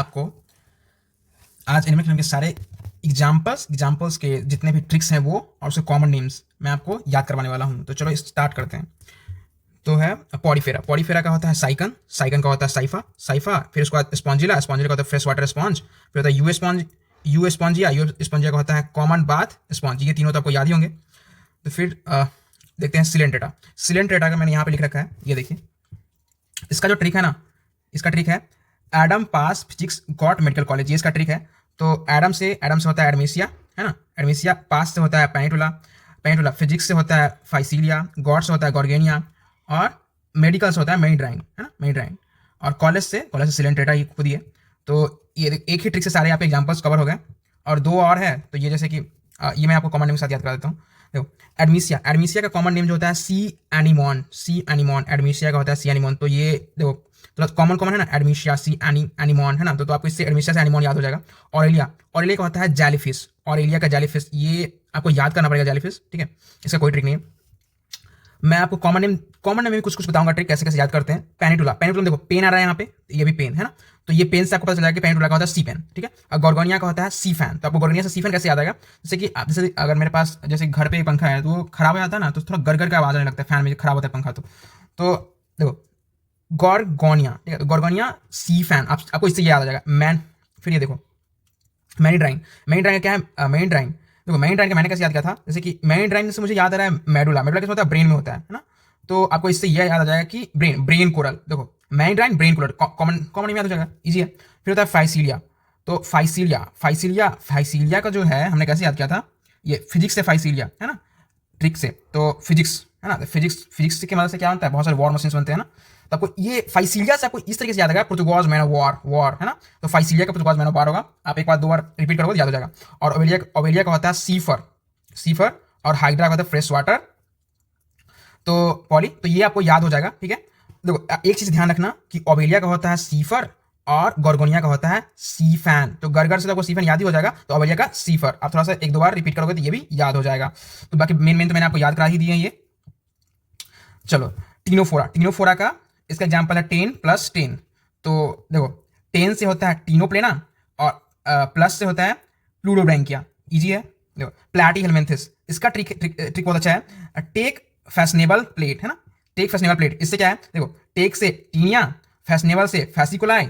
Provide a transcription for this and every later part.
आपको आज animal kingdom के सारे एग्जाम्पल्स के जितने भी ट्रिक्स हैं वो और उसके कॉमन नेम्स मैं आपको याद करवाने वाला हूँ। तो चलो स्टार्ट करते हैं। तो है पॉडीफेरा का होता है साइकन का होता है साइफा, फिर उसके बाद स्पॉन्जिला का होता है फ्रेश वाटर स्पॉन्ज, फिर होता है यू स्पॉन्जिया का होता है कॉमन बाथ स्पॉन्ज। ये तीनों तो आपको याद ही होंगे। तो फिर देखते हैं सिलेंट्रेटा का मैंने यहाँ पे लिख रखा है, ये देखिए। इसका जो ट्रिक है ना, इसका ट्रिक है एडम पास फिजिक्स गॉट मेडिकल कॉलेज, ये इसका ट्रिक है। तो एडम से होता है एडमेसिया, है ना, एडमेसिया। पास से होता है पेनिटुला फिजिक्स से होता है फाइसीलिया, गॉड से होता है गॉर्गेनिया, और मेडिकल से होता है मेनिड्राइन, है ना, मेनिड्राइन। और कॉलेज से सिलेंट्रेटा, ये खुद ही है। तो ये एक ही ट्रिक से सारे यहाँ पे एग्जाम्पल्स कवर हो गए। और दो और है, तो ये जैसे कि ये मैं आपको कॉमन नेम के साथ याद करा देता हूँ। देखो एडमिसिया का कॉमन नेम जो होता है सी एनिमॉन, एडमिसिया का होता है सी एनिमॉन। तो ये देखो तो कॉमन है ना, एडमिशिया सी एनिमॉन, है ना। तो आपको इससे एडमिशिया से एनिमॉन याद हो जाएगा। ऑरेलिया का होता है जेलीफिश, ऑरेलिया का जेलीफिश, ये आपको याद करना पड़ेगा जेलीफिश, ठीक है। इसका कोई ट्रिक नहीं है। मैं आपको कॉमन नेम में कुछ बताऊंगा ट्रिक कैसे कैसे याद करते हैं। पेनिटुला देखो पेन आ रहा है यहाँ पे, ये भी पेन है ना। तो ये पेन से आपको पता चला कि पेनिटुला का होता है सी पेन, ठीक है। और गॉर्गोनिया का होता है सी फैन। तो आपको गॉर्गोनिया से सी फैन कैसे याद आएगा, जैसे कि जैसे अगर मेरे पास जैसे घर पे पंखा है तो वो खराब हो जाता है ना, तो थोड़ा गरगर का आवाज आने लगता है फैन में, खराब होता है पंखा। तो देखो गॉर्गोनिया, ठीक है, गॉर्गोनिया सी फैन, आपको इससे याद आ जाएगा। फिर ये देखो मेनिड्राइन का क्या है, मेनिड्राइन। देखो मेनिड्राइन का मैंने कैसे याद किया था, जैसे कि मेनिड्राइन से मुझे याद आ रहा है मेडुला कैसे होता है, ब्रेन में होता है ना। तो आपको इससे यह याद आ जाएगा कि ब्रेन कोरल। देखो मेनिड्राइन ब्रेन कोरल कॉमन याद हो जाएगा, इजी है। फिर होता है फाइसीलिया। तो फाइसीलिया का जो है हमने कैसे याद किया था, ये फिजिक्स से फाइसीलिया, है ना, ट्रिक से। तो फिजिक्स, है ना, फिजिक्स की मदद से क्या बनता है, बहुत सारे वॉर मशीन बनते हैं ना। तो आपको ये फाइसीलिया से आपको इस तरीके से याद आएगा, पुर्तगाज मैन ऑफ वॉर, है ना। तो फाइसीलिया का पुर्तगाज मैन ऑफ वॉर होगा, आप एक बार दो बार रिपीट करोगे तो याद हो जाएगा। और ओवेलिया का होता है सीफर, और हाइड्रा का होता है फ्रेश वाटर। तो पॉली, तो ये आपको याद हो जाएगा, ठीक है। देखो एक चीज ध्यान रखना कि ओवेलिया का होता है सीफर और गॉर्गोनिया का होता है सी फैन। तो गरगर से तो आपको सी फैन याद ही हो जाएगा, तो ओवेलिया का सीफर आप थोड़ा सा एक दो बार रिपीट करोगे तो ये भी याद हो जाएगा। तो बाकी मेन तो मैंने आपको याद करा ही दिए हैं ये। चलो टीनोफोरा का इसका एग्जांपल है 10+10। तो देखो 10 से होता है टीनोप्लेना, और प्लस से होता है प्लूडोब्रैंकिया, इजी है। देखो प्लैटीहेलमिन्थेस, इसका ट्रिक बहुत अच्छा है। टेक फैशनेबल प्लेट, है ना, टेक फैशनेबल प्लेट। इससे क्या है, देखो टेक से टीनिया, फैशनेबल से फैसिकुलाई,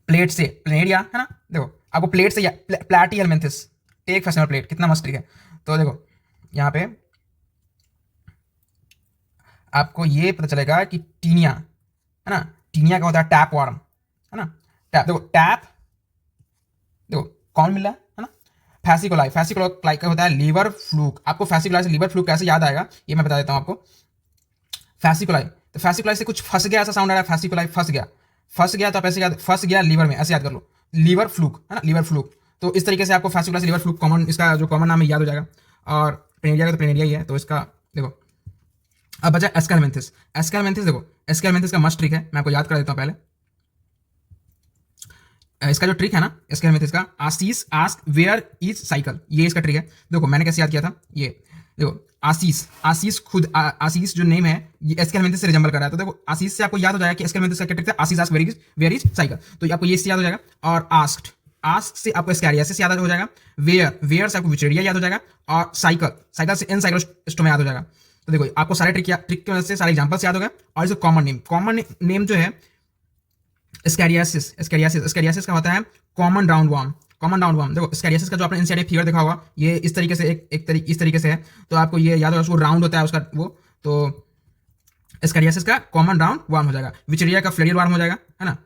प्लेट से प्लेनेरिया, है ना। देखो आपको प्लेट से प्लैटीहेलमिन्थेस, टेक फैशनेबल प्लेट, कितना मस्त ट्रिक है। तो देखो यहाँ पे आपको ये पता चलेगा कि टीनिया, है ना, टीनिया का होता है टैप वार्म, है ना, टैप। देखो कौन मिल रहा है ना, फैसिकुलाई का होता है लीवर फ्लूक। आपको फैसिकुलाई से लीवर फ्लूक कैसे याद आएगा ये मैं बता देता हूँ आपको। फैसिकुलाई से कुछ फंस गया ऐसा साउंड आ रहा है, फैसिकुलाई फंस गया तो आप ऐसे याद, फंस गया लीवर में, ऐसे याद कर लो, लीवर फ्लूक, है ना, लीवर फ्लूक। तो इस तरीके से आपको फैसिकुलाई से लीवर फ्लूक कॉमन, इसका जो कॉमन नाम है याद हो जाएगा। और प्लेनेरिया का तो प्लेनेरिया ही है, तो इसका देखो। अब बचा एस्केलमेंथिस। देखो एस्केलमेंथिस का मस्ट ट्रिक है, मैं आपको याद करा देता हूँ पहले। इसका जो ट्रिक है ना एस्केलमेंथिस का, आशीष आस्क वेयर इज साइकिल, ये इसका ट्रिक है। देखो मैंने कैसे याद किया था, ये देखो आशीष जो नेम है ये एस्केलमेंथिस से रिजेंबल कर रहा है। तो देखो आशीष से आपको याद हो जाएगा कि एस्केलमेंथिस का क्या ट्रिक था, आशीष आस्क वेयर इज साइकिल। तो आपको ये इससे याद हो जाएगा। और आस्क से आपको स्कैरियासिस याद हो जाएगा, वेयर से आपको विचेरिया याद हो जाएगा, और साइकिल से एनसाइक्लोस्टोमा याद हो जाएगा। तो देखो आपको सारे ट्रिक की वजह से सारे एग्जांपल्स याद हो गए। और जो कॉमन नेम जो है स्कैरियासिस का होता है कॉमन राउंड वर्म। देखो स्कैरियासिस का जो आपने एनसीईआरटी फिगर देखा होगा, ये इस तरीके से इस तरीके से है। तो आपको ये याद होगा, उसको राउंड होता है उसका वो। तो स्कैरियासिस का कॉमन राउंड वर्म हो जाएगा, विचेरिया का फ्लेयर वर्म हो जाएगा, है ना,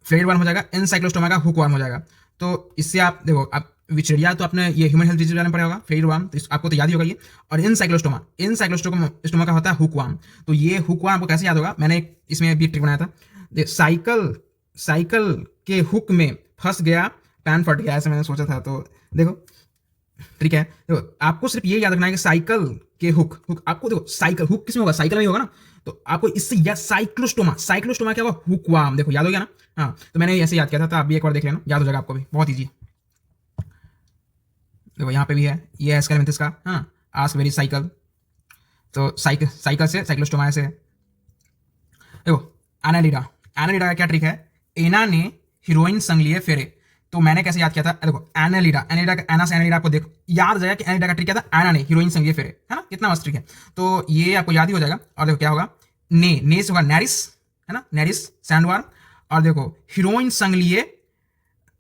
फ्लेयर वर्म हो जाएगा, एनसाइक्लोस्टोमा का हुक वर्म हो जाएगा। तो इससे आप देखो, आप विचेरिया तो आपने ये ह्यूमन हेल्थ डिजीज में पढ़ा होगा, फ्लेयर वर्म, तो आपको तो याद ही होगा ये। और एनसाइक्लोस्टोमा का होता है हुक वर्म। तो ये हुक वर्म आपको कैसे याद होगा, मैंने इसमें भी ट्रिक बनाया था। साइकिल के हुक में फंस गया, पैन फट गया, ऐसे मैंने सोचा था। तो देखो ठीक है, देखो आपको सिर्फ ये याद रखना है कि साइकिल के हुक आपको, देखो साइकिल हुक किसमें होगा, साइकिल में ही होगा ना। तो आपको इससे याद साइक्लोस्टोमा क्या होगा, हुक वार्म। देखो याद हो गया ना। हाँ तो मैंने ऐसे याद किया था, तो आप भी एक बार देख लेना, याद हो जाएगा आपको भी, बहुत ईजी। देखो यहाँ पे भी है, ये है एस्केलमेंथिस का, हाँ, आस्क वेयर इज साइकिल। तो साइकिल से साइक्लोस्टोमा से। देखो एनालिडा का क्या ट्रिक है, एना ने हीरोइन संगलिए फेरे। तो मैंने कैसे याद किया था, देखो एनालिडा, एनालिडा का एना से एनालिडा आपको देखो याद हो जाएगा कि एनालिडा का ट्रिक क्या था, एना नहीं हीरोइन संगलिए फेरे, है ना, कितना मस्त ट्रिक है। तो ये आपको याद ही हो जाएगा। और देखो क्या होगा, ने से होगा नैरिस, है ना, नैरिस सैंडवार्म। और देखो हीरोइन संगलिए,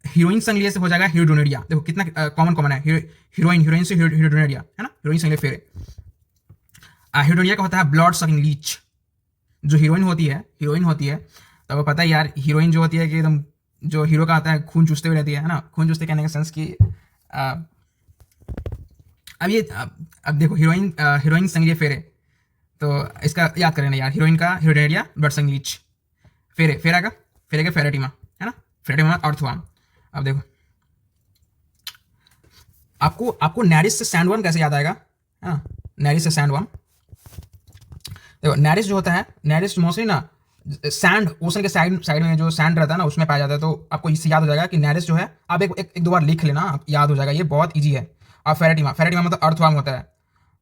हीरोइन संगलिए से हो जाएगा हीरोडोनेरिया। देखो कितना कॉमन कॉमन है, हीरोइन हीरोइन से हीरोडोनेरिया, है ना, हीरोइन संगलिए फेरे। हीरोडोनिया का होता है ब्लड सकिंग लीच। जो हीरोइन होती है तो आपको पता है यार, हीरोइन जो होती है कि एकदम जो हीरो का आता है खून चूसते हुए रहती है ना, खून चूसते कहने का सेंस कि आ, अब ये अब देखो हीरोइन हीरोइन संगलिए फेरे, तो इसका याद करें ना यार, हीरोइन का हीरोडेरिया ब्लड संग लीच, फेरे फेरा का फेरे का फेरेटिमा, है ना, फेरेटिमा अर्थवाम। अब देखो आपको आपको नैरिस से सैंडवर्म कैसे याद आएगा, है ना, नैरिस से सैंडवर्म। देखो नैरिस जो होता है, नैरिस मोस्टली ना सैंड ओशन के साइड साइड में जो सैंड रहता है ना उसमें पाया जाता है। तो आपको इससे याद हो जाएगा कि नैरिस जो है, आप एक दो बार लिख लेना, आप याद हो जाएगा, ये बहुत ईजी है। और फेरेटिमा, फेरेटिमा मतलब अर्थवार्म होता है।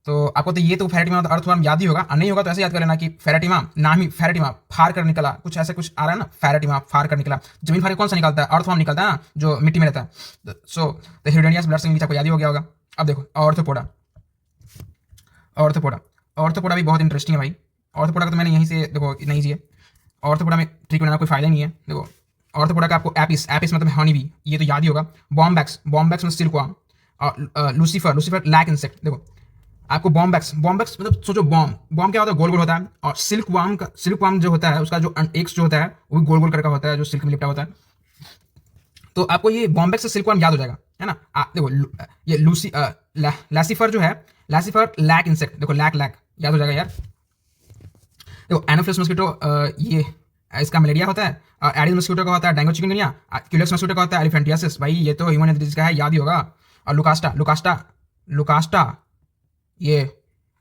तो आपको तो ये तो फेरेटिमा मतलब अर्थवार्म याद ही होगा, और नहीं होगा तो ऐसे याद कर लेना कि फेरेटिमा नाम ही फेरेटिमा, फार कर निकला, कुछ ऐसे कुछ आ रहा है ना, फेरेटिमा फार कर निकला। जमीन फार के कौन सा निकलता है, अर्थवार्म निकलता है ना, जो मिट्टी में रहता है। सो द हीरोडेनियस ब्लड सिंगलिच आपको याद ही हो गया होगा। अब देखो ऑर्थोपोडा, ऑर्थोपोडा, ऑर्थोपोडा भी बहुत इंटरेस्टिंग है भाई। ऑर्थोपोडा का तो मैंने यहीं से देखो नहीं चाहिए, ऑर्थोपोडा में ट्रिक बनाना कोई फायदा नहीं है। देखो ऑर्थोपोडा का आपको एपिस, एपिस मतलब हनी भी, ये तो याद ही होगा। बॉम्बैक्स, बॉम्बैक्स में सिल्कवार्म। और लूसीफर, लूसीफर लैक इंसेक्ट। देखो आपको बॉम्बैक्स, बॉम्बैक्स मतलब सोचो बॉम्ब, बॉम्ब क्या होता है, गोल गोल होता है। और सिल्क वार्म का, सिल्क वार्म जो होता है उसका जो एक्स जो होता है वो भी गोल गोल करके होता है, जो सिल्क में लिपटा होता है। तो आपको ये बॉम्बैक्स से सिल्क वार्म याद हो जाएगा, है ना। देखो ये लूसी लैसिफर जो है, लैसिफर लैक इंसेक्ट, देखो लैक लैक याद हो जाएगा यार। देखो एनोफिलस मस्कीटो, ये इसका मलेरिया होता है। और एडिस मस्कीटो का होता है डेंगू चिकनगुनिया। क्यूलेक्स मस्कीटो का होता है एलिफेंटियासिस, भाई ये तो ह्यूमन डिजीज का है, याद ही होगा। और लुकास्टा, लुकास्टा, लुकास्टा, ये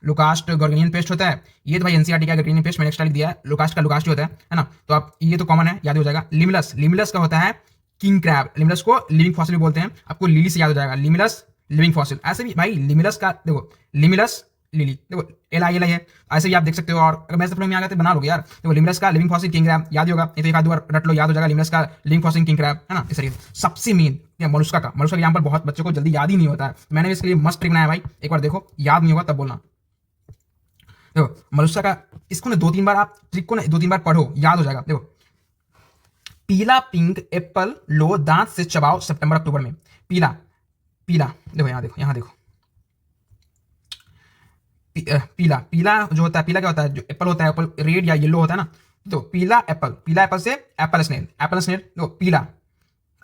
लुकास्ट गर्गनियन पेस्ट होता है। ये तो भाई एनसीईआरटी का गर्गनियन पेस्ट मैंने एक्स्ट्रा लिख दिया है, लुकास्ट का लुकास्ट होता है ना। तो आप ये तो कॉमन है, याद हो जाएगा। लिमिलस, लिमिलस का होता है किंग क्रैब, लिमिलस को लिविंग फॉसिल भी बोलते हैं, आपको लिली से याद हो जाएगा, लिमिलस लिविंग फॉसिल। ऐसे भी भाई लिमिलस का देखो, लिमिलस लिली, देखो एल आई है, ऐसे भी आप देख सकते हो। और अगर मैं समझ में आ गया तो बना लोगे यार। देखो लिमिलस का लिविंग फॉसिल किंग क्रैब याद ही होगा, नहीं तो एक आध बार रट लो, याद हो जाएगा लिमिलस का लिविंग फॉसिल किंग क्रैब, है ना। इस तरीके सबसे मेन या मोलस्का का, मोलस्का एग्जाम्पल बहुत बच्चों को जल्दी याद ही नहीं होता है। मैंने इसके लिए मस्त ट्रिक बनाया भाई, एक बार देखो, याद नहीं होगा तब बोलना। देखो मलुस्का का, इसको ना दो तीन बार आप ट्रिक को ना दो तीन बार पढ़ो, याद हो जाएगा। देखो पीला पिंक एप्पल लो दांत से चबाओ सितंबर अक्टूबर में। पीला, पीला देखो यहाँ, देखो यहाँ देखो, पीला, पीला जो होता है, पीला क्या होता है, जो एप्पल होता है, एप्पल रेड या येलो होता है ना। तो पीला एप्पल, पीला एप्पल से एप्पल स्नेल, एप्पल स्नेल, देखो पीला,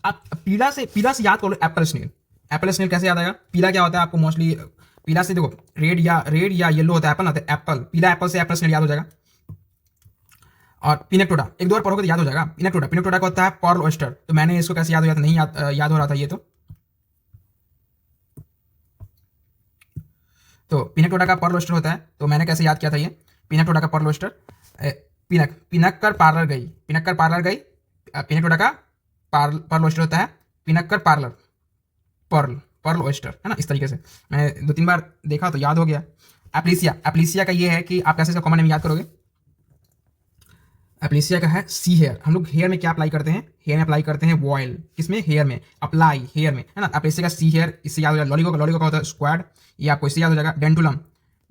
आप पीला से याद करो एप्पल स्नेल। एप्पल स्नेल कैसे याद आएगा, पीला क्या होता है आपको मोस्टली, पीला से देखो रेड या येलो होता है एप्पल ना, तो एप्पल, पीला एप्पल से एप्पल स्नेल याद हो जाएगा। और पिनेक्टोडा एक दो बार पढ़ोगे तो याद हो जाएगा। पिनेक्टोडा, पिनेक्टोडा का होता है पर्ल ऑयस्टर। तो मैंने इसको कैसे याद हो जाता, नहीं याद हो रहा था ये तो पिनेक्टोडा का पर्ल ऑयस्टर होता है। तो मैंने कैसे याद किया था ये, पिनेक्टोडा का पर्ल ऑयस्टर, पिनक्कर पार्लर गई, पिनक्कर पार्लर गई, पिनेक्टोडा का पर्ल ऑयस्टर होता है, पिनक्कर पार्लर, पर्ल, पर्ल ऑयस्टर, है ना। इस तरीके से मैंने दो तीन बार देखा तो याद हो गया। एप्लीसिया, एप्लीसिया का ये है कि आप कैसे इसका कॉमन नेम याद करोगे। एप्लीसिया का है सी हेयर। हम लोग हेयर में क्या अप्लाई करते हैं, हेयर में अप्लाई करते हैं ऑयल, किसमें, हेयर में, अप्लाई हेयर में, है ना। एप्लीसिया का सी हेयर, इससे याद हो जाएगा। लॉलीगो, लॉलीगो का होता है स्क्वाड, ये आपको इससे याद हो जाएगा। डेंटुलम,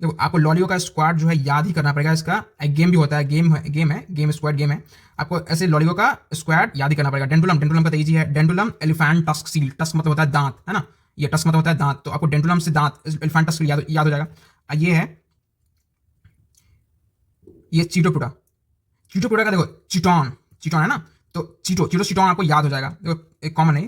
देखो आपको लॉलीगो का स्क्वाड जो है याद ही करना पड़ेगा। इसका एक गेम भी होता है, गेम स्क्वाड गेम है, आपको ऐसे लॉलीगो का स्क्वाड याद ही करना पड़ेगा। डेंटुलम, डेंटुलम का तो ईजी है, डेंटुलम एलिफेंट टस्क सील, टस्क मतलब होता है दांत, है ना, ये टस्क मतलब होता है दांत। तो आपको डेंटुलम से दांत, एलिफेंट टस्क याद हो जाएगा। ये है, ये चीटोपुटा, चीटोपुटा का देखो चिटॉन, चिटॉन है ना, तो चीटो, चीटो चिटॉन आपको याद हो जाएगा। देखो एक कॉमन है।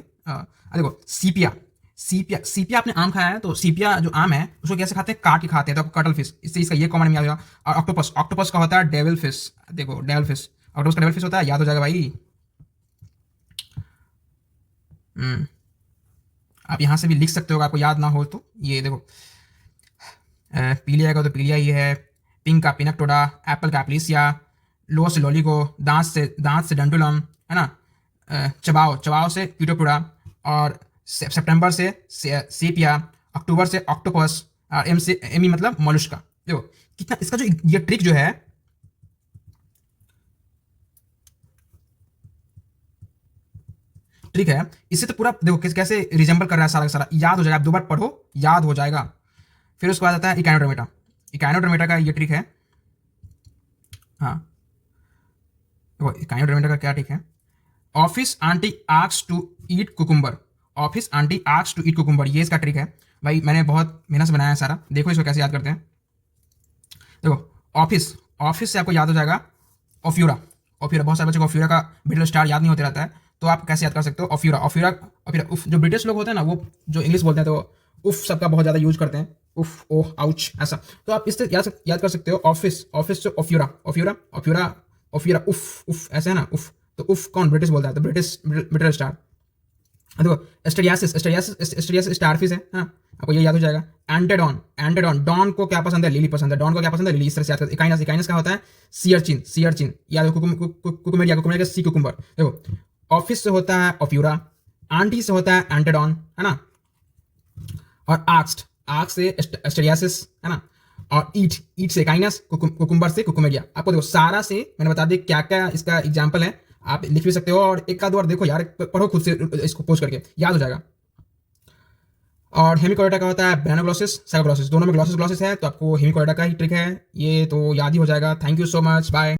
देखो सीपिया, सीपिया, सीपिया आपने आम खाया है, तो सीपिया जो आम है उसको कैसे खाते हैं, काट के खाते हैं, तो कटल फिश, इससे इसका ये कॉमन में याद होगा। और ऑक्टोपस, ऑक्टोपस का होता है डेविल फिश, देखो डेविल फिश, ऑक्टोपस का डेविल फिश होता है, याद हो जाएगा भाई। आप यहाँ से भी लिख सकते हो, आपको याद ना हो तो। ये देखो पीलिया का तो पीलिया ये है, पिंक का पिनक्टोडा, एप्पल का एप्लीसिया, लो से लॉलीगो, दांत से डंडुलम, है ना। चबाओ, चबाओ से कीटोपुड़ा, और सितंबर से सेपिया, अक्टूबर से ऑक्टोपस, और एम से एमी मतलब मोलस्का। देखो कितना इसका जो ये ट्रिक जो है, ट्रिक है, इससे तो पूरा देखो कैसे रिजेंबल कर रहा है, सारा का सारा याद हो जाएगा, आप 2 बार पढ़ो याद हो जाएगा। फिर उसके बाद आता है इकाइनोडर्मेटा। इकाइनोडर्मेटा का ये ट्रिक है, हाँ देखो इकाइनोडर्मेटा का क्या ट्रिक है। Office aunty asks to eat cucumber, office aunty asks to eat cucumber, ये इसका ट्रिक है भाई, मैंने बहुत मेहनत से बनाया है सारा। देखो इसको कैसे याद करते हैं। देखो ऑफिस, ऑफिस से आपको याद हो जाएगा ओफ्यूरा। ओफ्यूरा, बहुत सारे बच्चों को ओफ्यूरा का मिडिल स्टार याद नहीं होते रहता है, तो आप कैसे याद कर सकते हो ओफ्यूरा। ओफ्यूरा, ओफ्यूरा उफ, जो ब्रिटिश लोग होते हैं ना, वो जो इंग्लिश बोलते हैं तो उफ सबका बहुत ज़्यादा यूज करते हैं, उफ ओह आउच ऐसा। तो आप इससे याद कर सकते हो ऑफिस, ऑफिस से ओफ्यूरा, ओफ्यूरा ओफ्यूरा ओफ्यूरा उफ उफ ऐसे है ना उफ, तो उफ कौन ब्रिटिश बोलता है, तो ब्रिटिश मिडिल स्टार। देखो स्टेडियासिस, स्टेडियासिस स्टारफिश है ना, आपको ये याद हो जाएगा। एंटेडॉन, एंटेडॉन, डॉन को क्या पसंद है, लिली पसंद है, डॉन को क्या पसंद है, लिली, इस तरह से याद करते। इकाइनस, इकाइनस का होता है सी अर्चिन, सी अर्चिन याद, कुकुमेरिया, कुकुमेरिया का सी कुकुम्बर। देखो ऑफिस से होता है ओफ्यूरा, आंटी से होता है एंटेडॉन है ना, और आक्स्ट, आक्स से स्टेडियासिस है ना, और ईट, ईट से इकाइनस, कुकुम्बर से कुकुमेरिया। आपको देखो सारा से मैंने बता दी क्या क्या इसका एग्जाम्पल है, आप लिख भी सकते हो, और एक आध बार देखो यार, पढ़ो खुद से, इसको पोस्ट करके याद हो जाएगा। और हेमिकोइडा का होता है ब्रैनोग्लॉसिस, सैगोग्लॉसिस, दोनों में ग्लॉसिस ग्लॉसिस है, तो आपको हेमिकोइडा का ही ट्रिक है ये, तो याद ही हो जाएगा। Thank you so much, bye.